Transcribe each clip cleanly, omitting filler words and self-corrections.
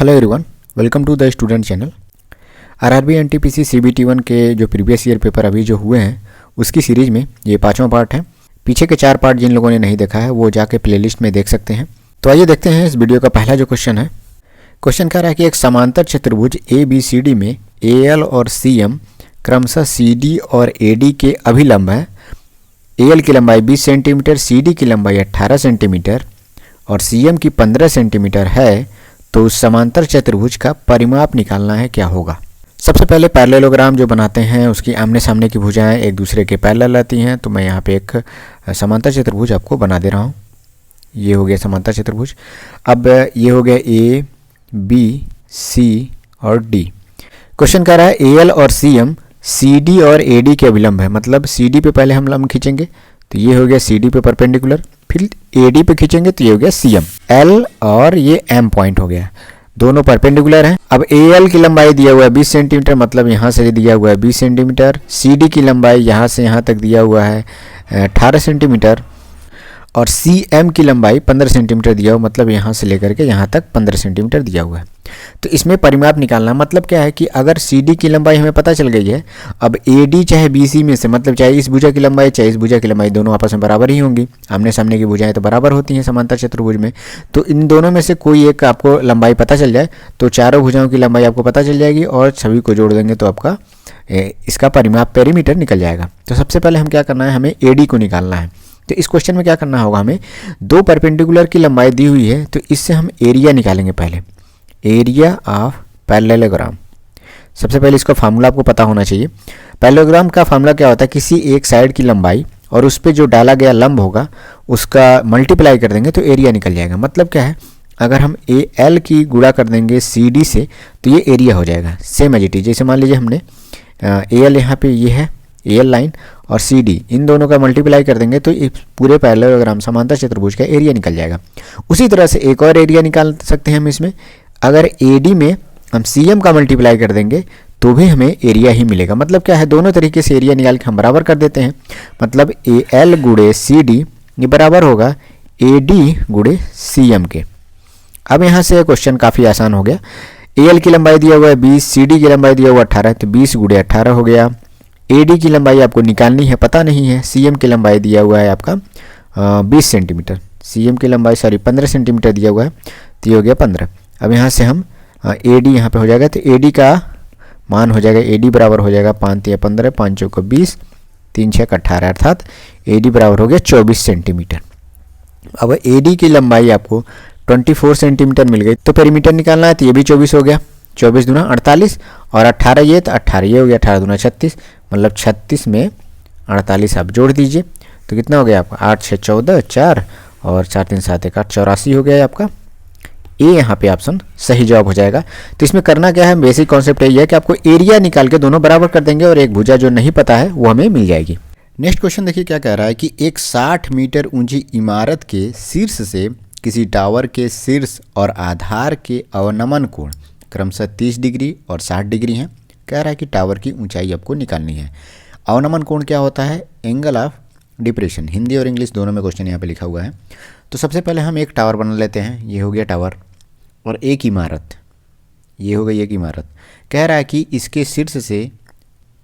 Hello everyone, welcome to the student channel. RRB NTPC CBT 1 के जो previous year paper अभी जो हुए हैं उसकी सीरीज़ में ये 5वां पार्ट है। पीछे के 4 पार्ट जिन लोगों ने नहीं देखा है वो जाके प्लेलिस्ट में देख सकते हैं। तो आइए देखते हैं इस वीडियो का पहला जो क्वेश्चन है। क्वेश्चन कह रहा है कि एक समांतर चतुर्भुज ABCD में AL और CM क्रमशः CD और AD के अभिलंब है। AL की लंबाई 20 सेंटीमीटर, CD की लंबाई 18 सेंटीमीटर और CM की 15 सेंटीमीटर है, तो उस समांतर चतुर्भुज का परिमाप निकालना है, क्या होगा। सबसे पहले पैरेललोग्राम जो बनाते हैं उसकी आमने सामने की भुजाएं एक दूसरे के पैरेलल रहती हैं। तो मैं यहाँ पे एक समांतर चतुर्भुज आपको बना दे रहा हूँ। ये हो गया समांतर चतुर्भुज। अब ये हो गया A, B, C और D। क्वेश्चन कह रहा है AL और CM CD और AD के अभिलंब है, मतलब CD पे पहले हम लंब खींचेंगे तो ये हो गया CD पे परपेंडिकुलर, फिर AD पे खींचेंगे तो ये हो गया CM। L और ये M पॉइंट हो गया, दोनों परपेंडिकुलर हैं। अब AL की लंबाई दिया हुआ है 20 सेंटीमीटर, मतलब यहाँ से दिया हुआ है 20 सेंटीमीटर। CD की लंबाई यहाँ से यहाँ तक दिया हुआ है 18 सेंटीमीटर और CM की लंबाई 15 सेंटीमीटर दिया हुआ, मतलब यहाँ से लेकर के यहाँ तक 15 सेंटीमीटर दिया हुआ है। तो इसमें परिमाप निकालना मतलब क्या है कि अगर CD की लंबाई हमें पता चल गई है, अब AD चाहे BC में से, मतलब चाहे इस भुजा की लंबाई चाहे इस भुजा की लंबाई, दोनों आपस में बराबर ही होंगी। आमने सामने की भुजाएं तो बराबर होती हैं समांतर चतुर्भुज में। तो इन दोनों में से कोई एक आपको लंबाई पता चल जाए तो चारों भुजाओं की लंबाई आपको पता चल जाएगी और सभी को जोड़ देंगे तो आपका इसका परिमाप पेरीमीटर निकल जाएगा। तो सबसे पहले हम क्या करना है, हमें AD को निकालना है। तो इस क्वेश्चन में क्या करना होगा, हमें दो परपेंडिकुलर की लंबाई दी हुई है तो इससे हम एरिया निकालेंगे। पहले एरिया ऑफ पैरेललोग्राम, सबसे पहले इसका फार्मूला आपको पता होना चाहिए। पैरेललोग्राम का फार्मूला क्या होता है, किसी एक साइड की लंबाई और उस पर जो डाला गया लंब होगा उसका मल्टीप्लाई कर देंगे तो एरिया निकल जाएगा। मतलब क्या है, अगर हम AL की गुणा कर देंगे CD से तो ये एरिया हो जाएगा। सेम एज इट इज, जैसे मान लीजिए हमने AL यहाँ पे ये है AL लाइन और CD, इन दोनों का मल्टीप्लाई कर देंगे तो इस पूरे पैरेललोग्राम समांतर चतुर्भुज का एरिया निकल जाएगा। उसी तरह से एक और एरिया निकाल सकते हैं हम इसमें, अगर AD में हम CM का मल्टीप्लाई कर देंगे तो भी हमें एरिया ही मिलेगा। मतलब क्या है, दोनों तरीके से एरिया निकाल के हम बराबर कर देते हैं। मतलब AL गुणे CD ये बराबर होगा AD गुणे CM के। अब यहाँ से क्वेश्चन काफ़ी आसान हो गया। AL की लंबाई दिया हुआ है 20, CD की लंबाई दिया हुआ 18, तो 20 गुणे 18 हो गया। AD की लंबाई आपको निकालनी है, पता नहीं है। CM की लंबाई दिया हुआ है आपका 20 सेंटीमीटर, CM की लंबाई 15 सेंटीमीटर दिया हुआ है, तो ये हो गया 15। अब यहाँ से हम AD यहाँ पे हो जाएगा, तो AD का मान हो जाएगा, AD बराबर हो जाएगा 5 3 15, 5 4 20, 3 6 18, अर्थात AD बराबर हो गया 24 सेंटीमीटर। अब AD की लंबाई आपको 24 सेंटीमीटर मिल गई, तो पेरीमीटर निकालना है तो ये भी 24 हो गया। 24 दूना 48 और 18 ये, तो 18 ये हो गया, 18 दूना 36, मतलब 36 में 48 आप जोड़ दीजिए तो कितना हो गया आपका 8 6 14 4 और 4 3 7 1 8, 84 हो गया आपका। ए यहाँ पे ऑप्शन सही जवाब हो जाएगा। तो इसमें करना क्या है, बेसिक कॉन्सेप्ट यही है कि आपको एरिया निकाल के दोनों बराबर कर देंगे और एक भुजा जो नहीं पता है वो हमें मिल जाएगी। नेक्स्ट क्वेश्चन देखिए क्या कह रहा है कि एक 60 मीटर ऊंची इमारत के शीर्ष से किसी टावर के शीर्ष और आधार के अवनमन कोण क्रमशः 30 डिग्री और 60 डिग्री हैं। कह रहा है कि टावर की ऊंचाई आपको निकालनी है। अवनमन कोण क्या होता है, एंगल ऑफ डिप्रेशन। हिंदी और इंग्लिश दोनों में क्वेश्चन यहाँ पे लिखा हुआ है। तो सबसे पहले हम एक टावर बना लेते हैं। ये हो गया टावर और एक इमारत, ये हो गई एक इमारत। कह रहा है कि इसके शीर्ष से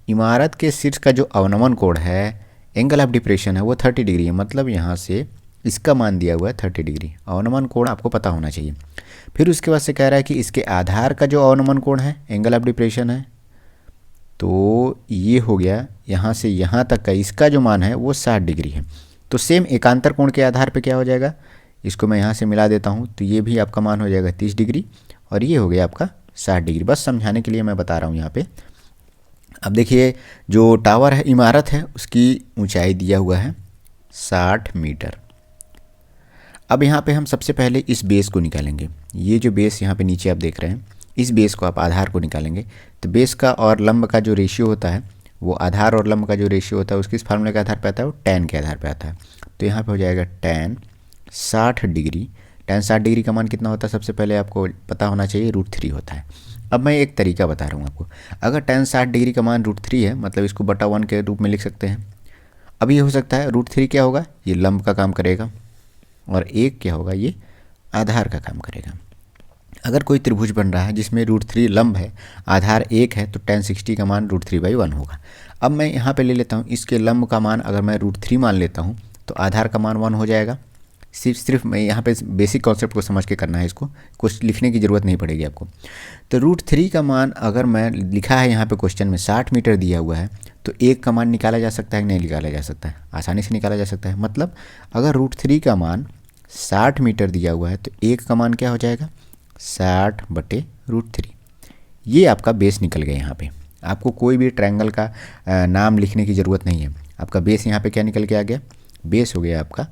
इमारत के शीर्ष का जो अवनमन कोण है, एंगल ऑफ डिप्रेशन है, वो 30 डिग्री है। मतलब यहाँ से इसका मान दिया हुआ है 30 डिग्री। अवनमन कोण आपको पता होना चाहिए। फिर उसके बाद से कह रहा है कि इसके आधार का जो अवनमन कोण है, एंगल ऑफ डिप्रेशन है, तो ये हो गया यहाँ से यहाँ तक का, इसका जो मान है वो 60 डिग्री है। तो सेम एकांतर कोण के आधार पे क्या हो जाएगा, इसको मैं यहाँ से मिला देता हूँ तो ये भी आपका मान हो जाएगा 30 डिग्री और ये हो गया आपका 60 डिग्री। बस समझाने के लिए मैं बता रहा हूँ यहाँ पे। अब देखिए जो टावर है, इमारत है, उसकी ऊंचाई दिया हुआ है 60 मीटर। अब यहाँ पे हम सबसे पहले इस बेस को निकालेंगे। ये जो बेस यहाँ पे नीचे आप देख रहे हैं, इस बेस को आप आधार को निकालेंगे। तो बेस का और लंब का जो रेशियो होता है, वो आधार और लंब का जो रेशियो होता है उसके इस फार्मूले के आधार पे आता है, वो tan के आधार पे आता है। तो यहाँ पे हो जाएगा tan 60 डिग्री। tan 60 डिग्री का मान कितना होता है, सबसे पहले आपको पता होना चाहिए, √3 होता है। अब मैं एक तरीका बता रहा हूँ आपको। अगर tan 60 डिग्री का मान √3 है, मतलब इसको बटा 1 के रूप में लिख सकते हैं। अब ये हो सकता है √3 क्या होगा, ये लंब का काम करेगा और एक क्या होगा, ये आधार का काम करेगा। अगर कोई त्रिभुज बन रहा है जिसमें √3 लंब है, आधार 1 है, तो tan 60 का मान √3/1 होगा। अब मैं यहाँ पे ले लेता हूँ इसके लंब का मान, अगर मैं √3 मान लेता हूँ तो आधार का मान 1 हो जाएगा। सिर्फ मैं यहाँ पे बेसिक कॉन्सेप्ट को समझ के करना है, इसको कुछ लिखने की ज़रूरत नहीं पड़ेगी आपको। तो √3 का मान अगर मैं लिखा है यहाँ पे क्वेश्चन में 60 मीटर दिया हुआ है, तो 1 का मान निकाला जा सकता है कि नहीं निकाला जा सकता है? आसानी से निकाला जा सकता है। मतलब अगर √3 का मान 60 मीटर दिया हुआ है तो 1 का मान क्या हो जाएगा? 60/√3। ये आपका बेस निकल गया। यहाँ पे आपको कोई भी ट्रायंगल का नाम लिखने की ज़रूरत नहीं है। आपका बेस यहाँ पे क्या निकल के आ गया? बेस हो गया आपका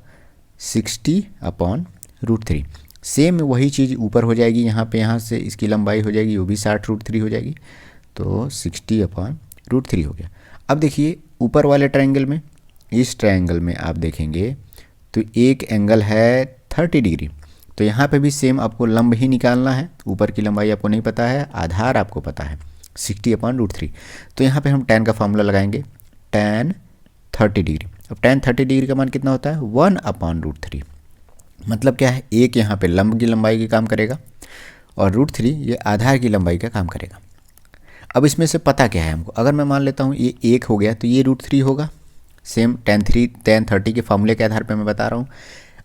60/√3। सेम वही चीज़ ऊपर हो जाएगी, यहाँ पे यहाँ से इसकी लंबाई हो जाएगी, वो भी 60/√3 हो जाएगी, तो 60/√3 हो गया। अब देखिए ऊपर वाले ट्रायंगल में, इस ट्रायंगल में आप देखेंगे तो एक एंगल है 30 डिग्री, तो यहाँ पे भी सेम आपको लंब ही निकालना है। ऊपर की लंबाई आपको नहीं पता है, आधार आपको पता है 60/√3। तो यहाँ पे हम tan का फॉर्मूला लगाएंगे, tan 30 डिग्री। अब tan 30 डिग्री का मान कितना होता है? 1/√3। मतलब क्या है? एक यहाँ पे लंब की लंबाई का काम करेगा और √3 ये आधार की लंबाई का काम करेगा। अब इसमें से पता क्या है हमको? अगर मैं मान लेता हूँ ये 1 हो गया तो ये √3 होगा। सेम tan 30 के फॉर्मूले के आधार पे मैं बता रहा हूँ।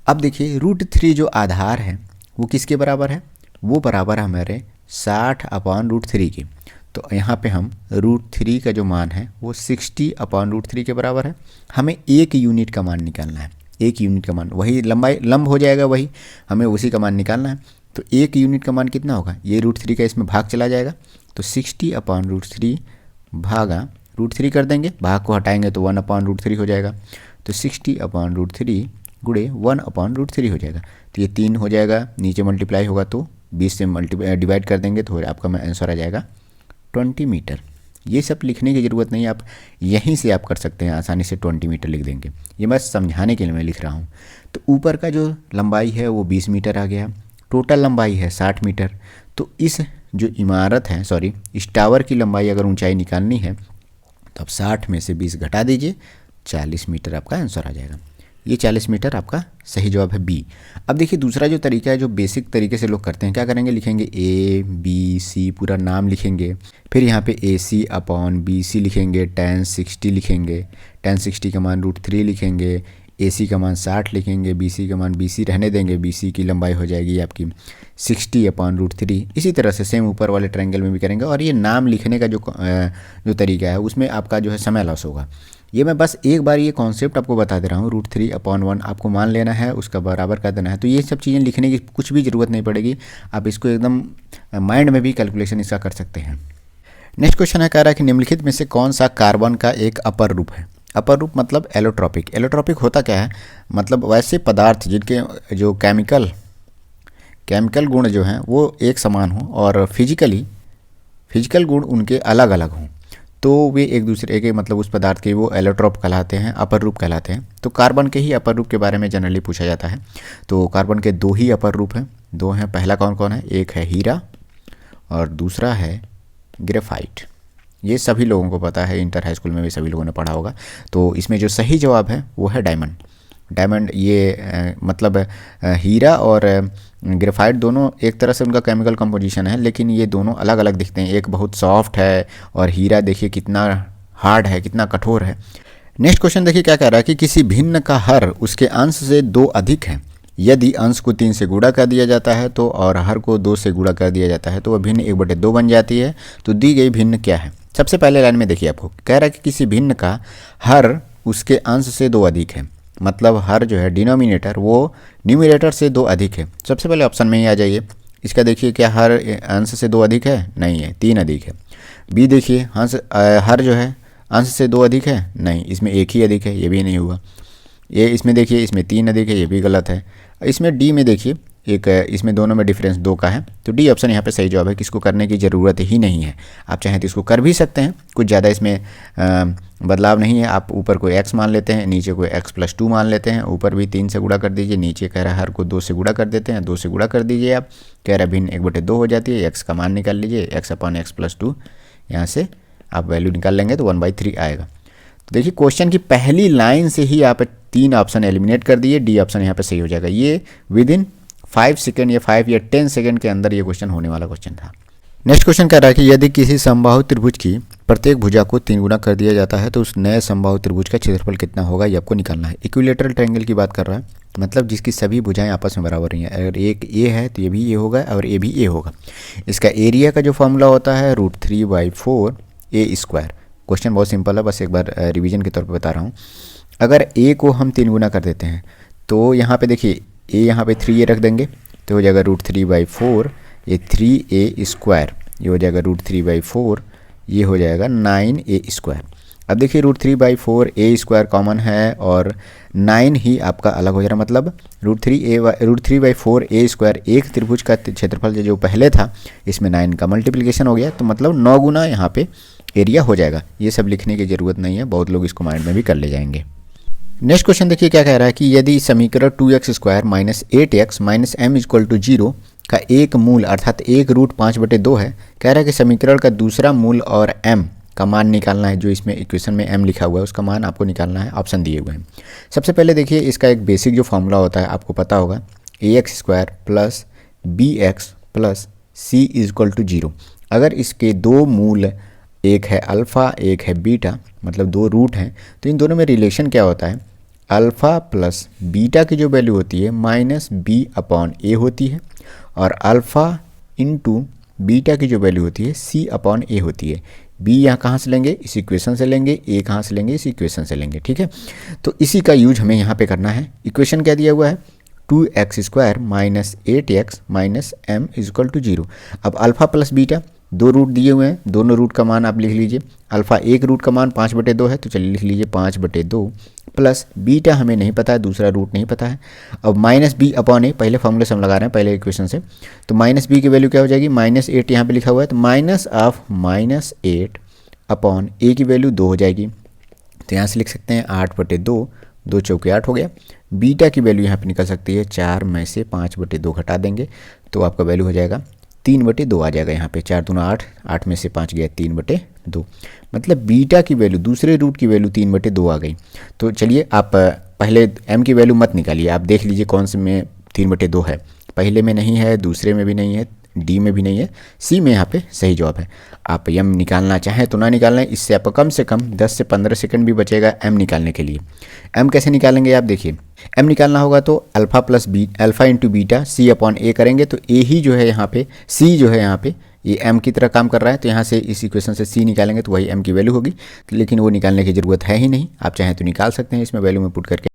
अब देखिए √3 जो आधार है वो किसके बराबर है? वो बराबर है हमारे 60/√3 के। तो यहाँ पे हम √3 का जो मान है वो 60/√3 के बराबर है। हमें 1 यूनिट का मान निकालना है। 1 यूनिट का मान, वही लंबाई लंब हो जाएगा, वही हमें उसी का मान निकालना है। तो 1 यूनिट का मान कितना होगा? ये √3 का इसमें भाग चला जाएगा, तो 60/√3 भागा √3 कर देंगे, भाग को हटाएंगे तो 1/√3 हो जाएगा। तो 60/√3 गुणे 1/√3 हो जाएगा। तो ये 3 हो जाएगा, नीचे मल्टीप्लाई होगा तो 20 से डिवाइड कर देंगे तो आपका आंसर आ जाएगा 20 मीटर। ये सब लिखने की ज़रूरत नहीं है, आप यहीं से आप कर सकते हैं, आसानी से 20 मीटर लिख देंगे। ये बस समझाने के लिए मैं लिख रहा हूँ। तो ऊपर का जो लंबाई है वो 20 मीटर आ गया, टोटल लंबाई है 60 मीटर। तो इस जो इमारत है, सॉरी इस टावर की लंबाई अगर ऊंचाई निकालनी है तो आप 60 में से 20 घटा दीजिए, 40 मीटर आपका आंसर आ जाएगा। ये 40 मीटर आपका सही जवाब है बी। अब देखिए दूसरा जो तरीका है, जो बेसिक तरीके से लोग करते हैं, क्या करेंगे? लिखेंगे ABC पूरा नाम लिखेंगे, फिर यहाँ पे AC/BC लिखेंगे, tan 60 लिखेंगे, tan 60 का मान √3 लिखेंगे, AC का मान 60 लिखेंगे, BC का मान BC रहने देंगे, BC की लंबाई हो जाएगी आपकी 60/√3। इसी तरह से सेम ऊपर वाले ट्रायंगल में भी करेंगे। और ये नाम लिखने का जो तरीका है उसमें आपका जो है समय लॉस होगा। ये मैं बस एक बार ये कॉन्सेप्ट आपको बता दे रहा हूँ। √3/1 आपको मान लेना है, उसका बराबर कर देना है। तो ये सब चीज़ें लिखने की कुछ भी ज़रूरत नहीं पड़ेगी, आप इसको एकदम माइंड में भी कैलकुलेशन इसका कर सकते हैं। नेक्स्ट क्वेश्चन है, कह रहा है कि निम्नलिखित में से कौन सा कार्बन का एक अपर रूप है? अपर रूप मतलब एलोट्रॉपिक। एलोट्रॉपिक होता क्या है? मतलब वैसे पदार्थ जिनके जो केमिकल गुण जो हैं वो एक समान हों और फिजिकल गुण उनके अलग अलग हों, तो वे एक दूसरे के मतलब उस पदार्थ के वो एलोट्रॉप कहलाते हैं, अपर रूप कहलाते हैं। तो कार्बन के ही अपर रूप के बारे में जनरली पूछा जाता है। तो कार्बन के 2 ही अपर रूप हैं, 2 हैं। पहला कौन कौन है? एक है हीरा और दूसरा है ग्रेफाइट। ये सभी लोगों को पता है, इंटर हाई स्कूल में भी सभी लोगों ने पढ़ा होगा। तो इसमें जो सही जवाब है वो है डायमंड। ये मतलब हीरा और ग्रेफाइट दोनों एक तरह से उनका केमिकल कंपोजिशन है, लेकिन ये दोनों अलग अलग दिखते हैं। एक बहुत सॉफ्ट है और हीरा देखिए कितना हार्ड है, कितना कठोर है। नेक्स्ट क्वेश्चन देखिए क्या कह रहा है कि किसी भिन्न का हर उसके अंश से 2 अधिक है। यदि अंश को 3 से गुणा कर दिया जाता है तो और हर को 2 से गुणा कर दिया जाता है तो वह भिन्न 1/2 बन जाती है। तो दी गई भिन्न क्या है? सबसे पहले लाइन में देखिए, आपको कह रहा है कि किसी भिन्न का हर उसके अंश से 2 अधिक है। मतलब हर जो है डिनोमिनेटर वो न्यूमरेटर से 2 अधिक है। सबसे पहले ऑप्शन में ही आ जाइए। इसका देखिए क्या हर अंश से 2 अधिक है? नहीं है, 3 अधिक है। बी देखिए हर जो है अंश से 2 अधिक है? नहीं, इसमें 1 ही अधिक है, ये भी नहीं हुआ। ये इसमें देखिए इसमें 3 अधिक है, ये भी गलत है। इसमें डी में देखिए एक इसमें दोनों में डिफरेंस 2 का है, तो डी ऑप्शन यहाँ पे सही जवाब है। किसको करने की ज़रूरत ही नहीं है। आप चाहें तो इसको कर भी सकते हैं, कुछ ज़्यादा इसमें बदलाव नहीं है। आप ऊपर को x मान लेते हैं, नीचे को x+2 मान लेते हैं। ऊपर भी 3 से गुणा कर दीजिए, नीचे कह रहा है हर को 2 से गुणा कर देते हैं, 2 से गुणा कर दीजिए। आप कह रहा है भिन्न 1/2 हो जाती है। x का मान निकाल लीजिए, x/x+2 यहाँ से आप वैल्यू निकाल लेंगे तो 1/3 आएगा। तो देखिए क्वेश्चन की पहली लाइन से ही आप 3 ऑप्शन एलिमिनेट कर दिए, डी ऑप्शन यहाँ पे सही हो जाएगा। ये विद इन 5 सेकेंड या 5 या 10 सेकेंड के अंदर ये क्वेश्चन होने वाला क्वेश्चन था। नेक्स्ट क्वेश्चन कह रहा है कि यदि किसी समबाहु त्रिभुज की प्रत्येक भुजा को 3 गुना कर दिया जाता है तो उस नए समबाहु त्रिभुज का क्षेत्रफल कितना होगा, ये आपको निकालना है। इक्विलेटरल ट्रायंगल की बात कर रहा है, मतलब जिसकी सभी भुजाएं आपस में बराबर हैं। अगर एक ए है तो ये भी ए होगा और ये भी ए होगा। इसका एरिया का जो फॉर्मूला होता है √3/4 a²। क्वेश्चन बहुत सिंपल है, बस एक बार रिवीजन के तौर पर बता रहा हूँ। अगर ए को हम 3 गुना कर देते हैं तो यहाँ पे देखिए ए यहाँ पे 3a रख देंगे तो हो जाएगा √3/4 ये 3a², ये हो जाएगा √3/4, ये हो जाएगा 9a²। अब देखिए √3/4 a² कॉमन है और 9 ही आपका अलग हो जा रहा है, मतलब √3/4 a² एक त्रिभुज का क्षेत्रफल जो पहले था इसमें 9 का मल्टीप्लिकेशन हो गया, तो मतलब 9 गुना यहाँ पे एरिया हो जाएगा। ये सब लिखने की ज़रूरत नहीं है, बहुत लोग इसको माइंड में भी कर ले जाएंगे। नेक्स्ट क्वेश्चन देखिए क्या कह रहा है कि यदि समीकरण 2x² - 8x - m = 0 का एक मूल अर्थात एक रूट 5/2 है। कह रहा है कि समीकरण का दूसरा मूल और m का मान निकालना है। जो इसमें इक्वेशन में m लिखा हुआ है उसका मान आपको निकालना है, ऑप्शन दिए हुए हैं। सबसे पहले देखिए इसका एक बेसिक जो फॉर्मूला होता है आपको पता होगा, ax² + bx + c = 0। अगर इसके दो मूल, एक है अल्फ़ा एक है बीटा, मतलब दो रूट हैं, तो इन दोनों में रिलेशन क्या होता है, अल्फ़ा प्लस बीटा की जो वैल्यू होती है -b/a होती है और अल्फ़ा इंटू बीटा की जो वैल्यू होती है c/a होती है। b यहाँ कहाँ से लेंगे, इस इक्वेशन से लेंगे, a कहाँ से लेंगे, इस इक्वेशन से लेंगे। ठीक है, तो इसी का यूज हमें यहाँ पे करना है। इक्वेशन क्या दिया हुआ है, 2x² - 8x - m = 0। अब अल्फ़ा प्लस बीटा दो रूट दिए हुए हैं, दोनों रूट का मान आप लिख लीजिए। अल्फ़ा एक रूट का मान 5/2 है तो चलिए लिख लीजिए 5/2 प्लस बीटा हमें नहीं पता है, दूसरा रूट नहीं पता है। अब -b/a, पहले फॉर्मूले से हम लगा रहे हैं पहले इक्वेशन से, तो -b की वैल्यू क्या हो जाएगी, -8 यहाँ पे लिखा हुआ है तो -8/a की वैल्यू 2 हो जाएगी। तो यहाँ से लिख सकते हैं 8/2, 2 चौके 8 हो गया। बीटा की वैल्यू यहाँ पे निकल सकती है 4 में से 5/2 घटा देंगे तो आपका वैल्यू हो जाएगा 3/2 आ जाएगा। यहाँ पे 4 दूना 8, 8 में से 5 गया 3/2, मतलब बीटा की वैल्यू दूसरे रूट की वैल्यू 3/2 आ गई। तो चलिए आप पहले m की वैल्यू मत निकालिए, आप देख लीजिए कौन से में 3/2 है, पहले में नहीं है, दूसरे में भी नहीं है, डी में भी नहीं है, सी में यहाँ पे सही जवाब है। आप m निकालना चाहें तो ना निकालना है, इससे आपको कम से कम 10 से 15 सेकंड भी बचेगा m निकालने के लिए। m कैसे निकालेंगे आप देखिए, m निकालना होगा तो alpha plus alpha into beta c/a करेंगे तो a ही जो है यहाँ पे, c जो है यहाँ पे ये m की तरह काम कर रहा है, तो यहाँ से इस इक्वेशन से c निकालेंगे तो वही m की वैल्यू होगी, लेकिन वो निकालने की ज़रूरत है ही नहीं। आप चाहें तो निकाल सकते हैं इसमें वैल्यू में पुट करके।